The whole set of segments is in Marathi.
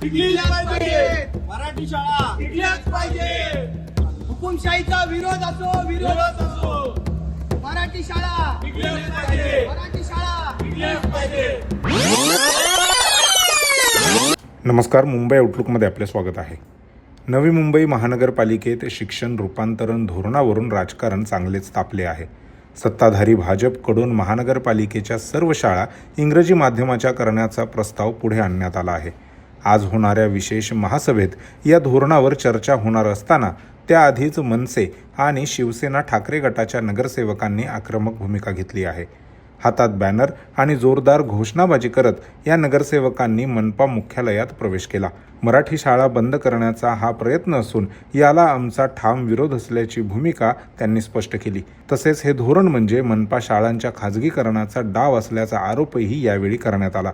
टिकलीच पाहिजे, मराठी शाळा टिकल्याच पाहिजे। हुकुमशाहीचा विरोध असो, मराठी शाळा टिकल्याच पाहिजे, मराठी शाळा टिकल्याच पाहिजे। नमस्कार, मुंबई आउटलुकमध्ये आपले स्वागत आहे। नवी मुंबई महानगरपालिकेत शिक्षण रूपांतरण धोरणावरून राजकारण चांगलेच तापले आहे। सत्ताधारी भाजपकडून महानगरपालिकेच्या सर्व शाळा इंग्रजी माध्यमाच्या करण्याचा प्रस्ताव पुढे आणण्यात आला आहे। आज होणाऱ्या विशेष महासभेत या धोरणावर चर्चा होणार असताना त्याआधीच मनसे आणि शिवसेना ठाकरे गटाच्या नगरसेवकांनी आक्रमक भूमिका घेतली आहे। हातात बॅनर आणि जोरदार घोषणाबाजी करत या नगरसेवकांनी मनपा मुख्यालयात प्रवेश केला। मराठी शाळा बंद करण्याचा हा प्रयत्न असून याला आमचा ठाम विरोध असल्याची भूमिका त्यांनी स्पष्ट केली। तसेच हे धोरण म्हणजे मनपा शाळांच्या खाजगीकरणाचा डाव असल्याचा आरोपही यावेळी करण्यात आला।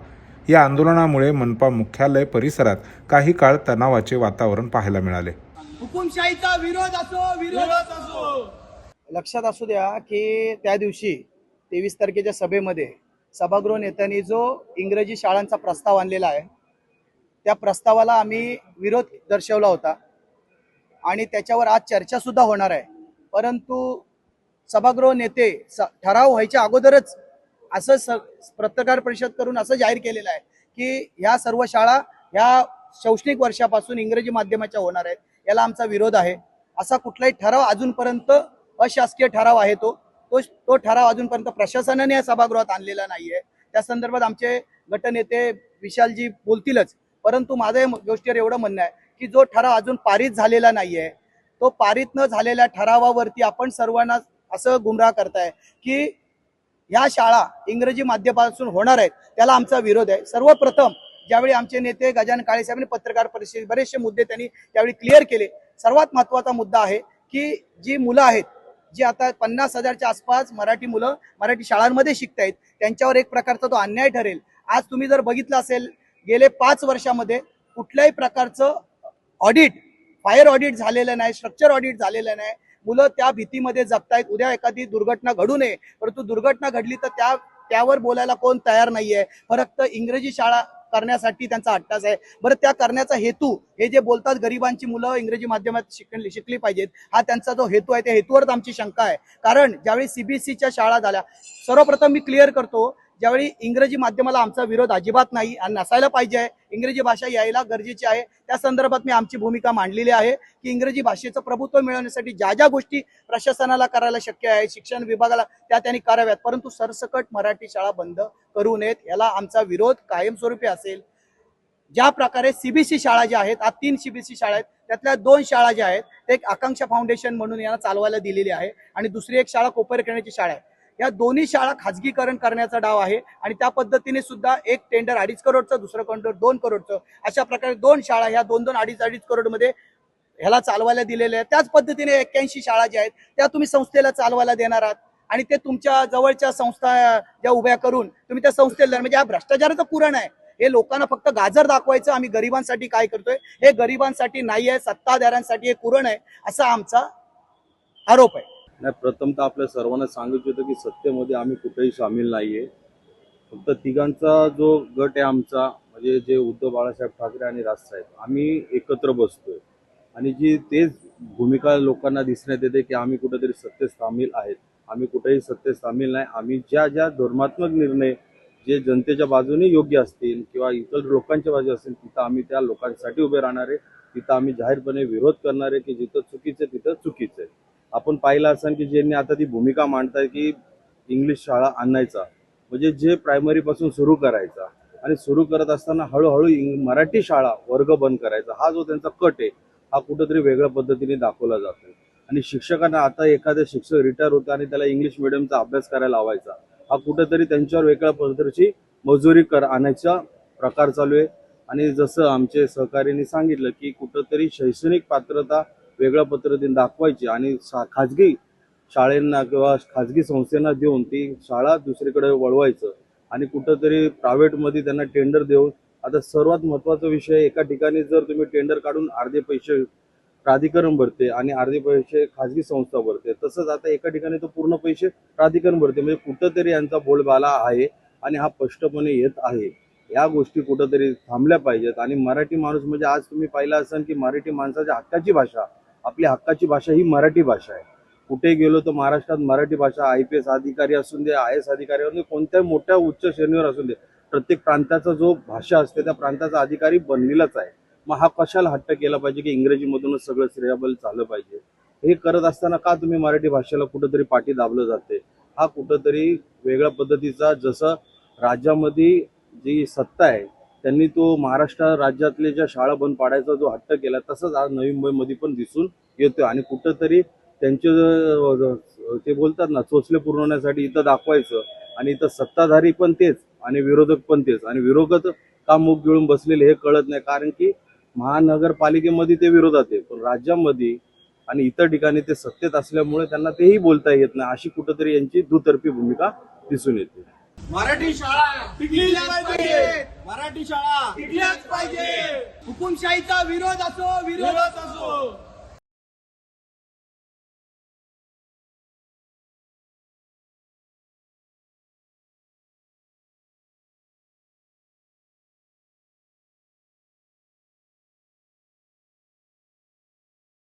या आंदोलनामुळे मनपा मुख्यालय परिसरात काही काळ तणावाचे वातावरण पाहायला मिळाले। हुकुमशाहीचा विरोध असो। लक्षात असू द्या की त्या दिवशी 23 तारखेच्या सभेमध्ये सभागृह नेत्यांनी जो इंग्रजी शाळांचा प्रस्ताव आणलेला आहे त्या प्रस्तावाला आम्ही विरोध दर्शवला होता आणि त्याच्यावर आज चर्चा सुद्धा होणार आहे। परंतु सभागृह नेते ठराव व्हायच्या अगोदरच असं पत्रकार परिषद करून असं जाहीर केलेलं आहे की ह्या सर्व शाळा ह्या शैक्षणिक वर्षापासून इंग्रजी माध्यमाच्या होणार आहेत, याला आमचा विरोध आहे। असा कुठलाही ठराव अजूनपर्यंत अशासकीय ठराव आहे तो ठराव अजूनपर्यंत प्रशासनाने या सभागृहात आणलेला नाहीये। त्या संदर्भात आमचे गटनेते विशालजी बोलतीलच, परंतु माझं या गोष्टीवर एवढं म्हणणं आहे की जो ठराव अजून पारित झालेला नाहीये तो पारित न झालेल्या ठरावावरती आपण सर्वांना असं गुमराह करताय की ह्या शाळा इंग्रजी माध्यमापासून होणार आहेत, त्याला आमचा विरोध आहे। सर्वप्रथम ज्यावेळी आमचे नेते गजानन काळे साहेबांनी पत्रकार परिषदेत बरेचसे मुद्दे त्यांनी त्यावेळी क्लिअर केले। सर्वात महत्त्वाचा मुद्दा आहे की जी मुलं आहेत जी आता 50,000च्या आसपास मराठी मुलं मराठी शाळांमध्ये शिकतायत त्यांच्यावर एक प्रकारचा तो अन्याय ठरेल। आज तुम्ही जर बघितलं असेल गेले 5 वर्षामध्ये कुठल्याही प्रकारचं ऑडिट, फायर ऑडिट झालेलं नाही, स्ट्रक्चर ऑडिट झालेलं नाही। मुलं त्या भीतीमध्ये जगतायत उद्या एखादी दुर्घटना घडू नये, परंतु दुर्घटना घडली तर त्यावर बोलायला कोण तयार नाहीये। फक्त इंग्रजी शाळा करण्यासाठी त्यांचा अट्टास आहे। बरं, त्या करण्याचा हेतू हे जे बोलतात गरिबांची मुलं इंग्रजी माध्यमात शिकली पाहिजेत, हा त्यांचा जो हेतू आहे त्या हेतूवरच आमची शंका आहे। कारण ज्यावेळी सीबीएसईच्या शाळा झाल्या, सर्वप्रथम मी क्लिअर करतो, ज्यावेळी इंग्रजी माध्यमाला आमचा विरोध अजिबात नाही आणि नसायला पाहिजे, इंग्रजी भाषा यायला गरजेची आहे। त्या संदर्भात मी आमची भूमिका मांडलेली आहे की इंग्रजी भाषेचं प्रभुत्व मिळवण्यासाठी ज्या ज्या गोष्टी प्रशासनाला करायला शक्य आहे, शिक्षण विभागाला त्या त्यांनी कराव्यात, परंतु सरसकट मराठी शाळा बंद करू नयेत, याला आमचा विरोध कायमस्वरूपी असेल। ज्या प्रकारे सीबीएसई शाळा ज्या आहेत, आज 3 सीबीएसई शाळा आहेत, त्यातल्या 2 शाळा ज्या आहेत एक आकांक्षा फाउंडेशन म्हणून यांना चालवायला दिलेली आहे आणि दुसरी एक शाळा कोपरखैरण्याची शाळा आहे। या दोन्ही शाळा खाजगीकरण करण्याचा डाव आहे आणि त्या पद्धतीने सुद्धा एक टेंडर 2.5 करोडचं, दुसरं टेंडर 2 करोडचं, अशा प्रकारे 2 शाळा ह्या 2-2, 2.5 करोड मध्ये ह्याला चालवायला दिलेले आहे। त्याच पद्धतीने 81 शाळा ज्या आहेत त्या तुम्ही संस्थेला चालवायला देणार आहात आणि ते तुमच्या जवळच्या संस्था ज्या उभ्या करून तुम्ही त्या संस्थेला, म्हणजे हा भ्रष्टाचाराचं पुराण आहे। हे लोकांना फक्त गाजर दाखवायचं आम्ही गरिबांसाठी काय करतोय, हे गरिबांसाठी नाही आहे, सत्ताधाऱ्यांसाठी हे कुरण आहे, असा आमचा आरोप आहे। नाही, प्रथमतः आपल्या सर्वांना सांगायचं होतं की सत्तेमध्ये आम्ही कुठेही सामील नाहीये। फक्त तिघांचा जो गट आहे आमचा, म्हणजे जे उद्धव बाळासाहेब ठाकरे आणि राजसाहेब, आम्ही एकत्र बसतोय आणि जी तेच भूमिका लोकांना दिसण्यात येते की आम्ही कुठेतरी सत्तेत सामील आहेत। आम्ही कुठेही सत्तेत सामील नाही। आम्ही ज्या धोरणात्मक निर्णय जे जनतेच्या बाजूने योग्य असतील किंवा इतर लोकांच्या बाजू असतील तिथं आम्ही त्या लोकांसाठी उभे राहणार आहे। तिथं आम्ही जाहीरपणे विरोध करणार आहे की जिथं चुकीचं तिथं चुकीचं आहे। आपण पाहिलं असेल की ज्यांनी आता ती भूमिका मांडताय की इंग्लिश शाळा आणायचा, म्हणजे जे प्रायमरी पासून सुरू करायचा आणि सुरू करत असताना हळूहळू मराठी शाळा वर्ग बंद करायचा, हा जो त्यांचा कट आहे हा कुठेतरी वेगळ्या पद्धतीने दाखवला जातो। आणि शिक्षकांना आता एखाद्या शिक्षक रिटायर होता आणि त्याला इंग्लिश मिडियमचा अभ्यास करायला लावायचा, हा कुठेतरी त्यांच्यावर वेगळ्या पद्धतीची मजुरी आणायचा प्रकार चालू आहे। आणि जसं आमचे सहकार्यांनी सांगितलं की कुठेतरी शैक्षणिक पात्रता वेगळ्या पद्धतीने दाखवायची आणि खाजगी शाळांना किंवा खाजगी संस्थांना देऊन ती शाळा दुसरीकडे वळवायचं आणि कुठंतरी प्रायव्हेटमध्ये त्यांना टेंडर देऊन, आता सर्वात महत्त्वाचा विषय, एका ठिकाणी जर तुम्ही टेंडर काढून अर्धे पैसे प्राधिकरण भरते आणि अर्धे पैसे खाजगी संस्था भरते, तसंच आता एका ठिकाणी तर पूर्ण पैसे प्राधिकरण भरते, म्हणजे कुठंतरी यांचा बोलबाला आहे आणि हा स्पष्टपणे येत आहे। या गोष्टी कुठंतरी थांबल्या पाहिजेत. आणि मराठी माणूस म्हणजे आज तुम्ही पाहिलं असाल की मराठी माणसाच्या हक्काची भाषा, आपली हक्काची भाषा ही मराठी भाषा आहे. कुठे गेलो तर महाराष्ट्रात मराठी भाषा, IPS अधिकारी असून दे, IS अधिकारी असून दे, कोणत्याही मोठ्या उच्च श्रेणीवर असून दे, प्रत्येक प्रांताचा जो भाषा असते त्या प्रांताचा अधिकारी बनलेलाच आहे. मग हा कशाला हट्ट केला पाहिजे की इंग्रजीमधूनच सगळं श्रेयबल चाललं पाहिजे? हे करत असताना का तुम्ही मराठी भाषेला कुठंतरी पाठी दाबलं जाते? हा कुठंतरी वेगळ्या पद्धतीचा, जसं राज्यामध्ये जी सत्ता आहे त्यांनी तो महाराष्ट्र राज्यातले ज्या शाळा बंद पाडायचा जो हट्ट केला, तसंच आज नवी मुंबईमध्ये पण दिसून येतोय. आणि कुठंतरी त्यांचे ते बोलतात ना, चोचले पुरवण्यासाठी इथं दाखवायचं आणि इथं सत्ताधारी पण तेच आणि विरोधक पण तेच. आणि विरोधक का मुख गिळून बसलेले हे कळत नाही, कारण की महानगरपालिकेमध्ये ते विरोधात आहे, पण राज्यामध्ये आणि इतर ठिकाणी ते सत्तेत असल्यामुळे त्यांना तेही बोलता येत नाही. अशी कुठंतरी यांची दुतर्फी भूमिका दिसून येते. मराठी शाळा टिकल्याच पाहिजे. मराठी शाळा टिकल्याच पाहिजे. हुकुमशाहीचा विरोध असो, विरोध असो